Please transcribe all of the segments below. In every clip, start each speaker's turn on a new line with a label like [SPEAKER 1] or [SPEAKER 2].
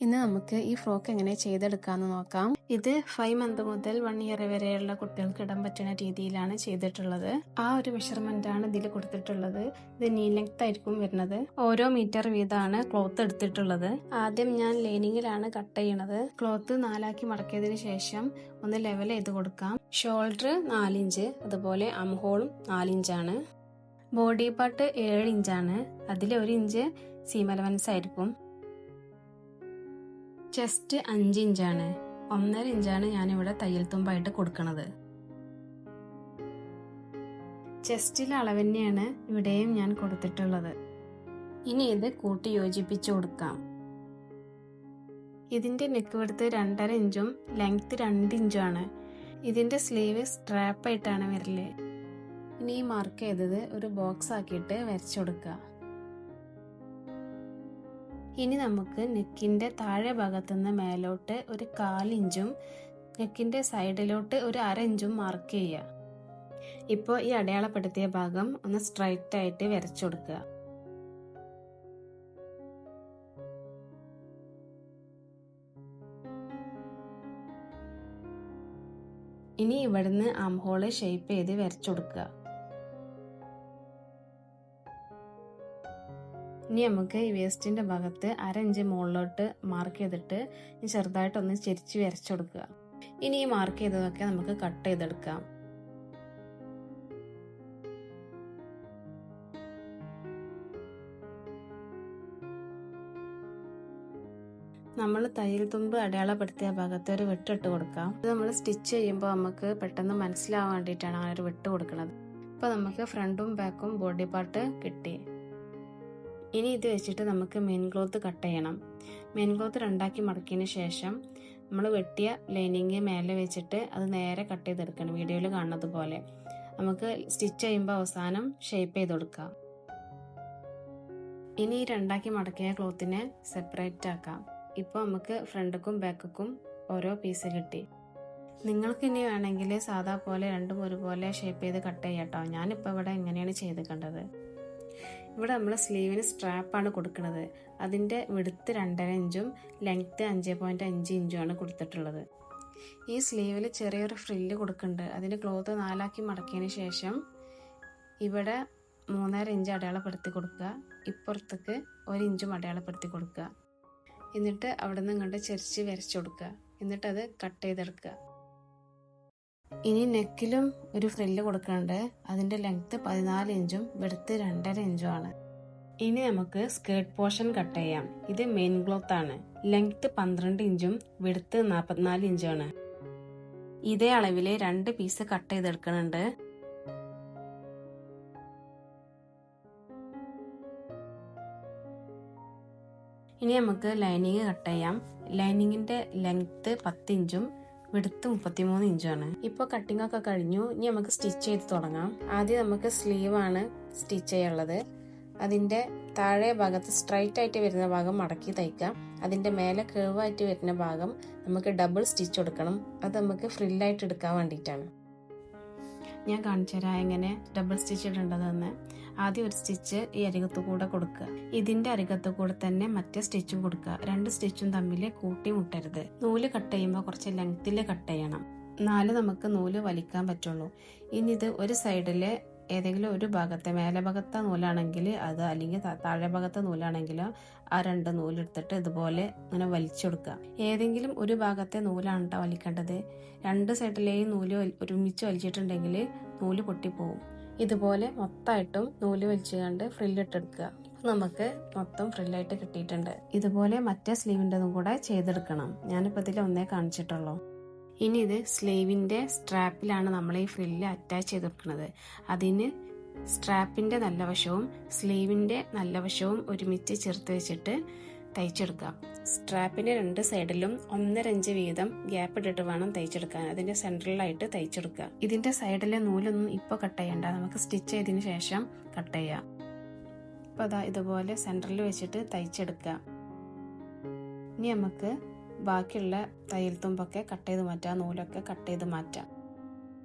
[SPEAKER 1] ഇന്ന് നമുക്ക് ഈ ഫ്രോക്ക് എങ്ങനെ ചെയ്തെടുക്കാമെന്ന് നോക്കാം. ഇത് 5 മന്ത് മുതൽ 1 ഇയർ വരെയുള്ള കുട്ടികൾക്ക് ഇടാൻ പറ്റുന്ന രീതിയിലാണ് ചെയ്തിട്ടുള്ളത്. ആ ഒരു മെഷർമെന്റ് ആണ് ഇതിൽ കൊടുത്തിട്ടുള്ളത്. ഇത് നീ ലെങ്ത് ആയിരിക്കും വരുന്നത്. ഓരോ മീറ്റർ വീതമാണ് ക്ലോത്ത് എടുത്തിട്ടുള്ളത്. ആദ്യം ഞാൻ ലൈനിങ്ങിലാണ് കട്ട് ചെയ്യണത്. ക്ലോത്ത് 4 ആക്കി മടക്കിയതിനു ശേഷം ഒന്ന് ലെവൽ ചെയ്ത് കൊടുക്കാം. ഷോൾഡർ 4 ഇഞ്ച്, അതുപോലെ അംഹോളും 4 ഇഞ്ചാണ്. ബോഡി പാർട്ട് 7 ഇഞ്ചാണ്. അതിൽ 1 ഇഞ്ച് സീം അലവൻസ് ആയിരിക്കും. ചെസ്റ്റ് 5 ഇഞ്ചാണ്. 1.5 ഇഞ്ചാണ് ഞാനിവിടെ തയ്യൽ തുമ്പായിട്ട് കൊടുക്കണത്. ചെസ്റ്റിലെ അളവ് തന്നെയാണ് ഇവിടെയും ഞാൻ കൊടുത്തിട്ടുള്ളത്. ഇനി ഇത് കൂട്ടി യോജിപ്പിച്ചു കൊടുക്കാം. ഇതിന്റെ നെക്ക് വിഡ്ത് 2.5 ഇഞ്ചും ലെങ്ത് 2 ഇഞ്ചും ആണ്. ഇതിന്റെ സ്ലീവ് സ്ട്രാപ്പ് ആയിട്ടാണ് വരല്. ഇനി ഈ മാർക്ക് ചെയ്തത് ഒരു ബോക്സ് ആക്കിയിട്ട് വരച്ചു കൊടുക്കുക. ഇനി നമുക്ക് നെക്കിന്റെ താഴെ ഭാഗത്തുനിന്ന് മേലോട്ട് ഒരു 1/4 ഇഞ്ചും നെക്കിന്റെ സൈഡിലോട്ട് ഒരു 1/2 ഇഞ്ചും മാർക്ക് ചെയ്യുക. ഇപ്പോൾ ഈ അടയാളപ്പെടുത്തിയ ഭാഗം ഒന്ന് സ്ട്രൈറ്റ് ആയിട്ട് വരച്ചു കൊടുക്കുക. ഇനി ഇവിടുന്ന് ആം ഹോള് ഷേപ്പ് ചെയ്ത് വരച്ചു കൊടുക്കുക. ഇനി നമുക്ക് ഈ വേസ്റ്റിന്റെ ഭാഗത്ത് 1/2 ഇഞ്ച് മുകളിലോട്ട് മാർക്ക് ചെയ്തിട്ട് ചെറുതായിട്ടൊന്ന് ചെരിച്ച് വരച്ചു കൊടുക്കുക. ഇനി ഈ മാർക്ക് ചെയ്തതൊക്കെ നമുക്ക് കട്ട് ചെയ്തെടുക്കാം. നമ്മൾ തയ്യൽ തുമ്പ് അടയാളപ്പെടുത്തിയ ഭാഗത്ത് ഒരു വെട്ടിട്ട് കൊടുക്കാം. ഇത് നമ്മൾ സ്റ്റിച്ച് ചെയ്യുമ്പോൾ നമുക്ക് പെട്ടെന്ന് മനസ്സിലാവാൻ വേണ്ടിയിട്ടാണ് അങ്ങനെ ഒരു വെട്ട് കൊടുക്കുന്നത്. ഇപ്പൊ നമുക്ക് ഫ്രണ്ടും ബാക്കും ബോഡി പാർട്ട് കിട്ടി. ഇനി ഇത് വെച്ചിട്ട് നമുക്ക് മെയിൻ ക്ലോത്ത് കട്ട് ചെയ്യണം. മെയിൻ ക്ലോത്ത് 2 ആക്കി മടക്കിയതിന് ശേഷം നമ്മൾ വെട്ടിയ ലൈനിങ് മേലെ വെച്ചിട്ട് അത് നേരെ കട്ട് ചെയ്തെടുക്കണം. വീഡിയോയിൽ കാണുന്നത് പോലെ നമുക്ക് സ്റ്റിച്ച് ചെയ്യുമ്പോൾ അവസാനം ഷേപ്പ് ചെയ്ത് കൊടുക്കാം. ഇനി ഈ 2 ആക്കി മടക്കിയ ക്ലോത്തിനെ സെപ്പറേറ്റ് ആക്കാം. ഇപ്പോൾ നമുക്ക് ഫ്രണ്ടുക്കും ബാക്കും ഓരോ പീസ് കിട്ടി. നിങ്ങൾക്ക് ഇനി വേണമെങ്കിൽ സാധാ പോലെ രണ്ടും ഒരുപോലെ ഷേപ്പ് ചെയ്ത് കട്ട് ചെയ്യാട്ടോ. ഞാനിപ്പോൾ ഇവിടെ ഇങ്ങനെയാണ് ചെയ്ത് കണ്ടത്. ഇവിടെ നമ്മൾ സ്ലീവിന് സ്ട്രാപ്പാണ് കൊടുക്കുന്നത്. അതിൻ്റെ വിഡ്ത്ത് 2.5 ഇഞ്ചും ലെങ്ത്ത് 5.5 ഇഞ്ചുമാണ് കൊടുത്തിട്ടുള്ളത്. ഈ സ്ലീവിൽ ചെറിയൊരു ഫ്രില്ല് കൊടുക്കുന്നുണ്ട്. അതിന് ക്ലോത്ത് 4 ആക്കി മടക്കിയതിന് ശേഷം ഇവിടെ 3.5 ഇഞ്ച് അടയാളപ്പെടുത്തി കൊടുക്കുക. ഇപ്പുറത്തേക്ക് 1 ഇഞ്ചും അടയാളപ്പെടുത്തി കൊടുക്കുക. എന്നിട്ട് അവിടെ നിന്ന് ഇങ്ങോട്ട് ചെരിച്ച് വരച്ചു കൊടുക്കുക. എന്നിട്ടത് കട്ട് ചെയ്തെടുക്കുക. ഇനി നെക്കിലും ഒരു ഫ്രില്ല് കൊടുക്കുന്നുണ്ട്. അതിന്റെ ലെങ്ത് 14 ഇഞ്ചും വിഡ്ത്ത് 2.5 ഇഞ്ചും ആണ്. ഇനി നമുക്ക് സ്കേർട്ട് പോർഷൻ കട്ട് ചെയ്യാം. ഇത് മെയിൻ ക്ലോത്ത് ആണ്. ലെങ്ത് 12 ഇഞ്ചും വിഡ്ത്ത് 44 ഇഞ്ചും ആണ്. ഇതേ അളവില് 2 പീസ് കട്ട് ചെയ്തെടുക്കുന്നുണ്ട്. ഇനി നമുക്ക് ലൈനിങ് കട്ട് ചെയ്യാം. ലൈനിങ്ങിന്റെ ലെങ്ത് 10 ഇഞ്ചും വിഡ്ത്ത് 33 ഇഞ്ചാണ്. ഇപ്പോൾ കട്ടിംഗ് ഒക്കെ കഴിഞ്ഞു. ഇനി നമുക്ക് സ്റ്റിച്ച് ചെയ്ത് തുടങ്ങാം. ആദ്യം നമുക്ക് സ്ലീവ് ആണ് സ്റ്റിച്ച് ചെയ്യാനുള്ളത്. അതിന്റെ താഴെ ഭാഗത്ത് സ്ട്രൈറ്റ് ആയിട്ട് വരുന്ന ഭാഗം മടക്കി തയ്ക്കാം. അതിന്റെ മേലെ കേർവായിട്ട് വരുന്ന ഭാഗം നമുക്ക് ഡബിൾ സ്റ്റിച്ച് കൊടുക്കണം. അത് നമുക്ക് ഫ്രില്ലായിട്ട് എടുക്കാൻ വേണ്ടിയിട്ടാണ്. ഞാൻ കാണിച്ചു തരാം എങ്ങനെ ഡബിൾ സ്റ്റിച്ച് ഇടേണ്ടതെന്ന്. ആദ്യം ഒരു സ്റ്റിച്ച് ഈ അരികത്തു കൂടെ കൊടുക്കുക. ഇതിന്റെ അരികത്തു കൂടെ തന്നെ മറ്റേ സ്റ്റിച്ചും കൊടുക്കുക. 2 സ്റ്റിച്ചും തമ്മിൽ കൂട്ടി മുട്ടരുത്. നൂല് കട്ട് ചെയ്യുമ്പോൾ കുറച്ച് ലെങ്ത്തിൽ കട്ട് ചെയ്യണം. 4 നമുക്ക് നൂല് വലിക്കാൻ പറ്റുള്ളൂ. ഇനി ഇത് ഒരു സൈഡില് ഏതെങ്കിലും ഒരു ഭാഗത്തെ മേലെ ഭാഗത്തെ നൂലാണെങ്കിൽ അത്, അല്ലെങ്കിൽ താഴെ ഭാഗത്തെ നൂലാണെങ്കിൽ ആ 2 നൂലെടുത്തിട്ട് ഇതുപോലെ ഇങ്ങനെ വലിച്ചെടുക്കുക. ഏതെങ്കിലും ഒരു ഭാഗത്തെ നൂലാണ് കേട്ടോ വലിക്കേണ്ടത്. 2 സൈഡിലെയും നൂല് ഒരുമിച്ച് വലിച്ചിട്ടുണ്ടെങ്കിൽ നൂല് പൊട്ടിപ്പോവും. ഇതുപോലെ മൊത്തമായിട്ടും നൂല് വലിച്ചുകൊണ്ട് ഫ്രില്ലിട്ടെടുക്കുക. നമുക്ക് മൊത്തം ഫ്രില്ലായിട്ട് കിട്ടിയിട്ടുണ്ട്. ഇതുപോലെ മറ്റേ സ്ലീവിൻ്റെതും കൂടെ ചെയ്തെടുക്കണം. ഞാനിപ്പോൾ ഇതിൽ ഒന്നേ കാണിച്ചിട്ടുള്ളൂ. ഇനി ഇത് സ്ലീവിന്റെ സ്ട്രാപ്പിലാണ് നമ്മൾ ഈ ഫ്രില്ല് അറ്റാച്ച് ചെയ്ത് കൊടുക്കുന്നത്. അതിന് സ്ട്രാപ്പിന്റെ നല്ല വശവും സ്ലീവിന്റെ നല്ല വശവും ഒരുമിച്ച് ചേർത്ത് വെച്ചിട്ട് തയ്ച്ചെടുക്കാം. സ്ട്രാപ്പിന്റെ 2 സൈഡിലും 1.5 ഇഞ്ച് വീതം ഗ്യാപ്പ് ഇട്ടിട്ട് വേണം തയ്ച്ചെടുക്കാൻ. അതിന്റെ സെൻട്രലായിട്ട് തയ്ച്ചെടുക്കുക. ഇതിന്റെ സൈഡിലെ നൂലൊന്നും ഇപ്പോൾ കട്ട് ചെയ്യണ്ട, നമുക്ക് സ്റ്റിച്ച് ചെയ്തതിന് ശേഷം കട്ട് ചെയ്യാം. അപ്പോൾ അതാ ഇതുപോലെ സെൻട്രലിൽ വെച്ചിട്ട് തയ്ച്ചെടുക്കുക. ഇനി നമുക്ക് ബാക്കിയുള്ള തയ്യൽ തുമ്പൊക്കെ കട്ട് ചെയ്ത് മാറ്റാം. നൂലൊക്കെ കട്ട് ചെയ്ത് മാറ്റാം.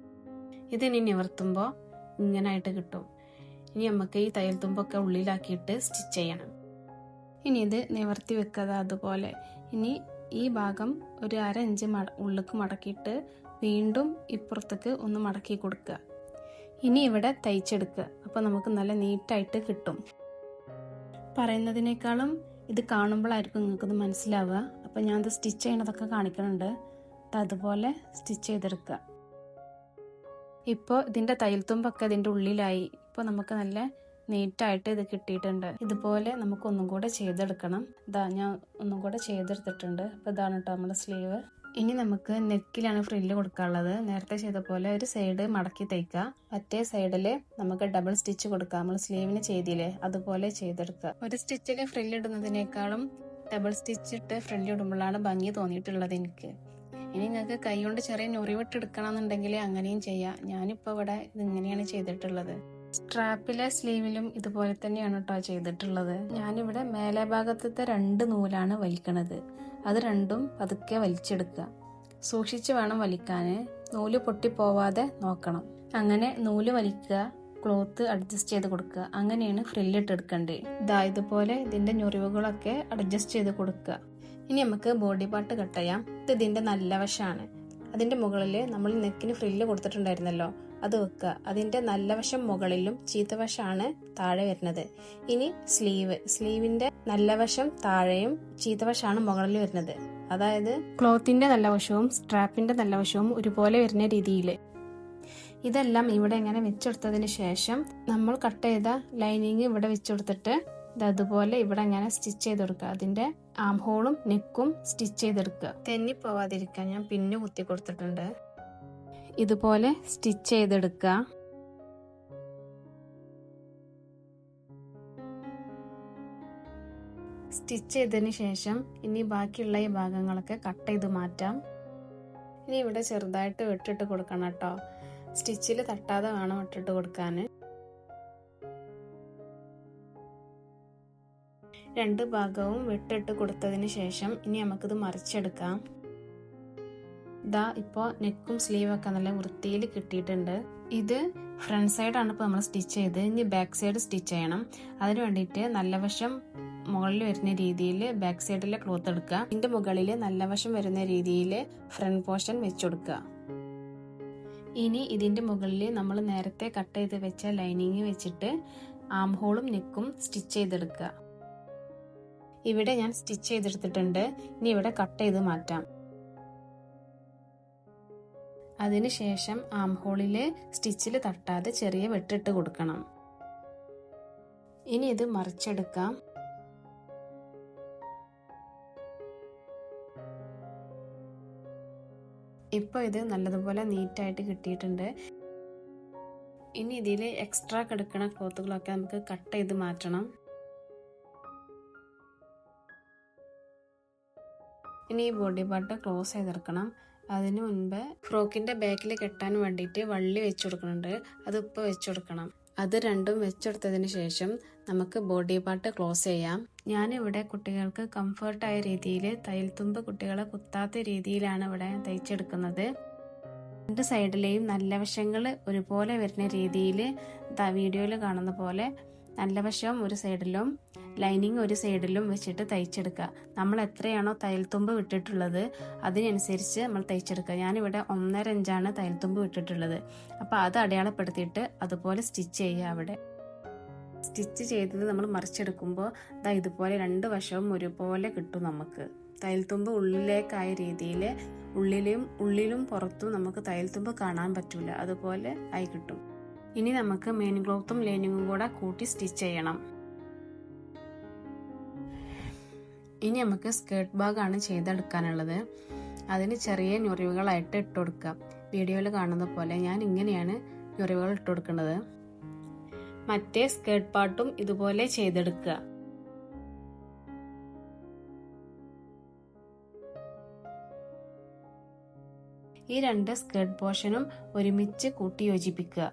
[SPEAKER 1] ഇതിനി നിവർത്തുമ്പോൾ ഇങ്ങനായിട്ട് കിട്ടും. ഇനി നമുക്ക് ഈ തയ്യൽ തുമ്പൊക്കെ ഉള്ളിലാക്കിയിട്ട് സ്റ്റിച്ച് ചെയ്യണം. ഇനി ഇത് നിവർത്തി വെക്കുക അതുപോലെ. ഇനി ഈ ഭാഗം ഒരു 1/2 ഇഞ്ച് ഉള്ളിലേക്ക് മടക്കിയിട്ട് വീണ്ടും ഇപ്പുറത്തേക്ക് ഒന്ന് മടക്കി കൊടുക്കുക. ഇനി ഇവിടെ തയ്ച്ചെടുക്കുക. അപ്പോൾ നമുക്ക് നല്ല നീറ്റായിട്ട് കിട്ടും. പറയുന്നതിനേക്കാളും ഇത് കാണുമ്പോഴായിരിക്കും നിങ്ങൾക്കത് മനസ്സിലാവുക. അപ്പോൾ ഞാനത് സ്റ്റിച്ച് ചെയ്യണതൊക്കെ കാണിക്കുന്നുണ്ട്. അതുപോലെ സ്റ്റിച്ച് ചെയ്തെടുക്കുക. ഇപ്പോൾ ഇതിൻ്റെ തയ്യൽ തുമ്പൊക്കെ ഇതിൻ്റെ ഉള്ളിലായി. ഇപ്പോൾ നമുക്ക് നല്ല നീറ്റായിട്ട് ഇത് കിട്ടിയിട്ടുണ്ട്. ഇതുപോലെ നമുക്ക് ഒന്നും കൂടെ ചെയ്തെടുക്കണം. ഞാൻ ഒന്നും കൂടെ ചെയ്തെടുത്തിട്ടുണ്ട്. അപ്പോൾ ഇതാണ് കേട്ടോ നമ്മുടെ സ്ലീവ്. ഇനി നമുക്ക് നെക്കിലാണ് ഫ്രില്ല് കൊടുക്കാനുള്ളത്. നേരത്തെ ചെയ്ത പോലെ ഒരു സൈഡ് മടക്കി തയ്ക്കുക. മറ്റേ സൈഡിൽ നമുക്ക് ഡബിൾ സ്റ്റിച്ച് കൊടുക്കാം. നമ്മൾ സ്ലീവിന് ചെയ്തില്ലേ അതുപോലെ ചെയ്തെടുക്കുക. ഒരു സ്റ്റിച്ചിൽ ഫ്രില്ല് ഇടുന്നതിനേക്കാളും ഡബിൾ സ്റ്റിച്ച് ഇട്ട് ഫ്രില്ല് ഇടുമ്പോഴാണ് ഭംഗി തോന്നിയിട്ടുള്ളത് എനിക്ക്. ഇനി നിങ്ങൾക്ക് കൈ കൊണ്ട് ചെറിയ ഞൊറിവിട്ട് എടുക്കണം എന്നുണ്ടെങ്കിൽ അങ്ങനെയും ചെയ്യാം. ഞാനിപ്പോൾ ഇവിടെ ഇതിങ്ങനെയാണ് ചെയ്തിട്ടുള്ളത്. സ്ട്രാപ്പിലെ സ്ലീവിലും ഇതുപോലെ തന്നെയാണ് കേട്ടോ ചെയ്തിട്ടുള്ളത്. ഞാനിവിടെ മേലെ ഭാഗത്തെ 2 നൂലാണ് വലിക്കണത്. അത് രണ്ടും പതുക്കെ വലിച്ചെടുക്കുക. സൂക്ഷിച്ച് വേണം വലിക്കാൻ. നൂല് പൊട്ടിപ്പോവാതെ നോക്കണം. അങ്ങനെ നൂല് വലിക്കുക, ക്ലോത്ത് അഡ്ജസ്റ്റ് ചെയ്ത് കൊടുക്കുക. അങ്ങനെയാണ് ഫ്രില്ലിട്ട് എടുക്കേണ്ടത്. ഇതുപോലെ ഇതിൻ്റെ ഞൊറിവുകളൊക്കെ അഡ്ജസ്റ്റ് ചെയ്ത് കൊടുക്കുക. ഇനി നമുക്ക് ബോഡി പാർട്ട് കട്ട് ചെയ്യാം. ഇത് ഇതിൻ്റെ നല്ല വശമാണ്. അതിൻ്റെ മുകളിൽ നമ്മൾ നെക്കിന് ഫ്രില്ല് കൊടുത്തിട്ടുണ്ടായിരുന്നല്ലോ, അത് വെക്കുക. അതിൻ്റെ നല്ല വശം മുകളിലും ചീത്തവശമാണ് താഴെ വരുന്നത്. ഇനി സ്ലീവിൻ്റെ നല്ല വശം താഴെയും ചീത്തവശമാണ് മുകളിൽ വരുന്നത്. അതായത് ക്ലോത്തിന്റെ നല്ല വശവും സ്ട്രാപ്പിന്റെ നല്ല വശവും ഒരുപോലെ വരുന്ന രീതിയിൽ. ഇതെല്ലാം ഇവിടെ ഇങ്ങനെ വെച്ചെടുത്തതിന് ശേഷം നമ്മൾ കട്ട് ചെയ്ത ലൈനിങ് ഇവിടെ വെച്ചെടുത്തിട്ട് അതുപോലെ ഇവിടെ ഇങ്ങനെ സ്റ്റിച്ച് ചെയ്തെടുക്കുക. അതിന്റെ ആം ഹോളും നെക്കും സ്റ്റിച്ച് ചെയ്തെടുക്കുക. തെന്നി പോവാതിരിക്കാൻ ഞാൻ പിന്നു കുത്തി കൊടുത്തിട്ടുണ്ട്. ഇതുപോലെ സ്റ്റിച്ച് ചെയ്തെടുക്കുക. സ്റ്റിച്ച് ചെയ്തതിന് ശേഷം ഇനി ബാക്കിയുള്ള ഈ ഭാഗങ്ങളൊക്കെ കട്ട് ചെയ്ത് മാറ്റാം. ഇനി ഇവിടെ ചെറുതായിട്ട് വെട്ടിട്ട് കൊടുക്കണം കേട്ടോ. സ്റ്റിച്ചിൽ തട്ടാതെ വേണം വെട്ടിട്ട് കൊടുക്കാൻ. 2 ഭാഗവും വെട്ടിട്ട് കൊടുത്തതിന് ശേഷം ഇനി നമുക്കിത് മറിച്ചെടുക്കാം. ഇപ്പോൾ നെക്കും സ്ലീവൊക്കെ നല്ല വൃത്തിയിൽ കിട്ടിയിട്ടുണ്ട്. ഇത് ഫ്രണ്ട് സൈഡാണ് ഇപ്പോൾ നമ്മൾ സ്റ്റിച്ച് ചെയ്ത്. ഇനി ബാക്ക് സൈഡ് സ്റ്റിച്ച് ചെയ്യണം. അതിന് വേണ്ടിയിട്ട് നല്ല വശം മുകളിൽ വരുന്ന രീതിയിൽ ബാക്ക് സൈഡിലെ ക്ലോത്ത് എടുക്കുക. ഇതിന്റെ മുകളിൽ നല്ല വശം വരുന്ന രീതിയിൽ ഫ്രണ്ട് പോർഷൻ വെച്ചുകൊടുക്കുക. ഇനി ഇതിന്റെ മുകളിൽ നമ്മൾ നേരത്തെ കട്ട് ചെയ്ത് വെച്ച ലൈനിങ് വെച്ചിട്ട് ആം ഹോളും നെക്കും സ്റ്റിച്ച് ചെയ്തെടുക്കുക. ഇവിടെ ഞാൻ സ്റ്റിച്ച് ചെയ്തെടുത്തിട്ടുണ്ട്. ഇനി ഇവിടെ കട്ട് ചെയ്ത് മാറ്റാം. അതിനുശേഷം ആം ഹോളില് സ്റ്റിച്ചിൽ തട്ടാതെ ചെറിയ വെട്ടിട്ട് കൊടുക്കണം. ഇനി ഇത് മറിച്ചെടുക്കാം. ഇപ്പോൾ ഇത് നല്ലതുപോലെ നീറ്റായിട്ട് കിട്ടിയിട്ടുണ്ട്. ഇനി ഇതിൽ എക്സ്ട്രാ കിടക്കുന്ന ക്ലോത്തുകളൊക്കെ നമുക്ക് കട്ട് ചെയ്ത് മാറ്റണം. ഇനി ഈ ബോഡി പാർട്ട് ക്ലോസ് ചെയ്തെടുക്കണം. അതിന് മുൻപ് ഫ്രോക്കിന്റെ ബാക്കിൽ കെട്ടാൻ വേണ്ടിയിട്ട് വള്ളി വെച്ചു കൊടുക്കുന്നുണ്ട്. അത് ഇപ്പോൾ വെച്ചു കൊടുക്കണം. അത് രണ്ടും വെച്ചെടുത്തതിന് ശേഷം നമുക്ക് ബോഡി പാർട്ട് ക്ലോസ് ചെയ്യാം. ഞാനിവിടെ കുട്ടികൾക്ക് കംഫർട്ടായ രീതിയിൽ തയ്യൽ തുമ്പ് കുട്ടികളെ കുത്താത്ത രീതിയിലാണ് ഇവിടെ തയ്ച്ചെടുക്കുന്നത്. 2 സൈഡിലെയും നല്ല വശങ്ങൾ ഒരുപോലെ വരുന്ന രീതിയിൽ വീഡിയോയിൽ കാണുന്ന പോലെ നല്ല വശം ഒരു സൈഡിലും ലൈനിങ് ഒരു സൈഡിലും വെച്ചിട്ട് തയ്ച്ചെടുക്കുക. നമ്മൾ എത്രയാണോ തയ്യൽ തുമ്പ് വിട്ടിട്ടുള്ളത് അതിനനുസരിച്ച് നമ്മൾ തയ്ച്ചെടുക്കുക. ഞാനിവിടെ 1.5 ഇഞ്ചാണ് തയ്യൽ തുമ്പ് വിട്ടിട്ടുള്ളത്. അപ്പോൾ അത് അടയാളപ്പെടുത്തിയിട്ട് അതുപോലെ സ്റ്റിച്ച് ചെയ്യുക. അവിടെ സ്റ്റിച്ച് ചെയ്തത് നമ്മൾ മറിച്ചെടുക്കുമ്പോൾ ഇതുപോലെ 2 വശവും ഒരുപോലെ കിട്ടും. നമുക്ക് തയ്യൽ തുമ്പ് ഉള്ളിലേക്കായ രീതിയിൽ ഉള്ളിലും പുറത്തും നമുക്ക് തയ്യൽ തുമ്പ് കാണാൻ പറ്റൂല. അതുപോലെ ആയി കിട്ടും. ഇനി നമുക്ക് മെയിൻ ക്ലോത്തും ലൈനിങ്ങും കൂടെ കൂട്ടി സ്റ്റിച്ച് ചെയ്യണം. ഇനി നമുക്ക് സ്കേർട്ട് ഭാഗമാണ് ചെയ്തെടുക്കാനുള്ളത്. അതിന് ചെറിയ ഞൊറിവുകളായിട്ട് ഇട്ട് കൊടുക്കാം. വീഡിയോയിൽ കാണുന്ന പോലെ ഞാൻ ഇങ്ങനെയാണ് ഞൊറിവുകൾ ഇട്ട് കൊടുക്കുന്നത്. മറ്റേ സ്കേർട്ട് പാർട്ടും ഇതുപോലെ ചെയ്തെടുക്കുക. ഈ 2 സ്കേർട്ട് പോർഷനും ഒരുമിച്ച് കൂട്ടി യോജിപ്പിക്കുക.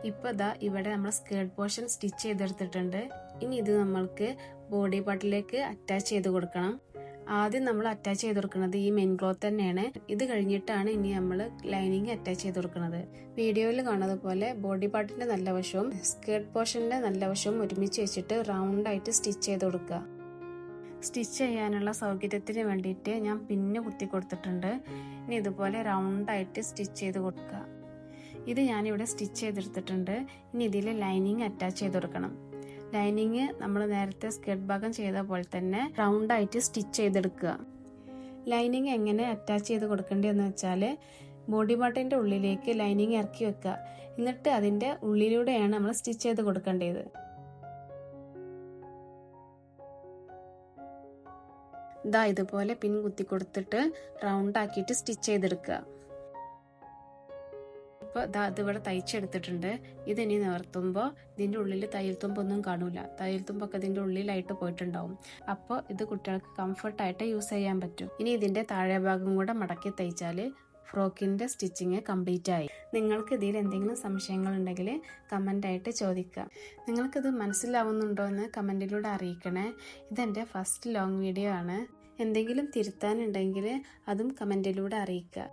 [SPEAKER 1] ഇപ്പോൾ ഇവിടെ നമ്മൾ സ്കേർട്ട് പോർഷൻ സ്റ്റിച്ച് ചെയ്തെടുത്തിട്ടുണ്ട്. ഇനി ഇത് നമ്മൾക്ക് ബോഡി പാർട്ടിലേക്ക് അറ്റാച്ച് ചെയ്ത് കൊടുക്കണം. ആദ്യം നമ്മൾ അറ്റാച്ച് ചെയ്ത് കൊടുക്കുന്നത് ഈ മെയിൻ ക്ലോത്ത് തന്നെയാണ്. ഇത് കഴിഞ്ഞിട്ടാണ് ഇനി നമ്മൾ ലൈനിങ് അറ്റാച്ച് ചെയ്ത് കൊടുക്കുന്നത്. വീഡിയോയിൽ കാണുന്നത് പോലെ ബോഡി പാർട്ടിന്റെ നല്ല വശവും സ്കേർട്ട് പോർഷന്റെ നല്ല വശവും ഒരുമിച്ച് വെച്ചിട്ട് റൗണ്ട് ആയിട്ട് സ്റ്റിച്ച് ചെയ്ത് കൊടുക്കുക. സ്റ്റിച്ച് ചെയ്യാനുള്ള സൗകര്യത്തിന് വേണ്ടിയിട്ട് ഞാൻ പിന്ന് കുത്തി കൊടുത്തിട്ടുണ്ട്. ഇനി ഇതുപോലെ റൗണ്ടായിട്ട് സ്റ്റിച്ച് ചെയ്ത് കൊടുക്കുക. ഇത് ഞാനിവിടെ സ്റ്റിച്ച് ചെയ്തെടുത്തിട്ടുണ്ട്. ഇനി ഇതിൽ ലൈനിങ് അറ്റാച്ച് ചെയ്ത് കൊടുക്കണം. ലൈനിങ് നമ്മൾ നേരത്തെ സ്കേർട്ട് ഭാഗം ചെയ്ത പോലെ തന്നെ റൗണ്ടായിട്ട് സ്റ്റിച്ച് ചെയ്തെടുക്കുക. ലൈനിങ് എങ്ങനെ അറ്റാച്ച് ചെയ്ത് കൊടുക്കേണ്ടതെന്ന് വെച്ചാൽ ബോഡി പാർട്ടിൻ്റെ ഉള്ളിലേക്ക് ലൈനിങ് ഇറക്കി വെക്കുക. എന്നിട്ട് അതിൻ്റെ ഉള്ളിലൂടെയാണ് നമ്മൾ സ്റ്റിച്ച് ചെയ്ത് കൊടുക്കേണ്ടത്. ഇതുപോലെ പിൻ കുത്തി കൊടുത്തിട്ട് റൗണ്ട് ആക്കിയിട്ട് സ്റ്റിച്ച് ചെയ്തെടുക്കുക. ഇപ്പോൾ ഇതിവിടെ തയ്ച്ചെടുത്തിട്ടുണ്ട്. ഇതിനി നിവർത്തുമ്പോൾ ഇതിൻ്റെ ഉള്ളിൽ തയ്യൽ തുമ്പൊന്നും കാണൂല. തയ്യൽ തുമ്പൊക്കെ ഇതിൻ്റെ ഉള്ളിലായിട്ട് പോയിട്ടുണ്ടാവും. അപ്പോൾ ഇത് കുട്ടികൾക്ക് കംഫർട്ടായിട്ട് യൂസ് ചെയ്യാൻ പറ്റും. ഇനി ഇതിൻ്റെ താഴെ ഭാഗം കൂടെ മടക്കി തയ്ച്ചാൽ ഫ്രോക്കിൻ്റെ സ്റ്റിച്ചിങ് കംപ്ലീറ്റ് ആയി. നിങ്ങൾക്ക് ഇതിൽ എന്തെങ്കിലും സംശയങ്ങൾ ഉണ്ടെങ്കിൽ കമൻ്റായിട്ട് ചോദിക്കാം. നിങ്ങൾക്കിത് മനസ്സിലാവുന്നുണ്ടോ എന്ന് കമൻറ്റിലൂടെ അറിയിക്കണേ. ഇതെൻ്റെ ഫസ്റ്റ് ലോങ് വീഡിയോ ആണ്. എന്തെങ്കിലും തിരുത്താനുണ്ടെങ്കിൽ അതും കമൻറ്റിലൂടെ അറിയിക്കുക.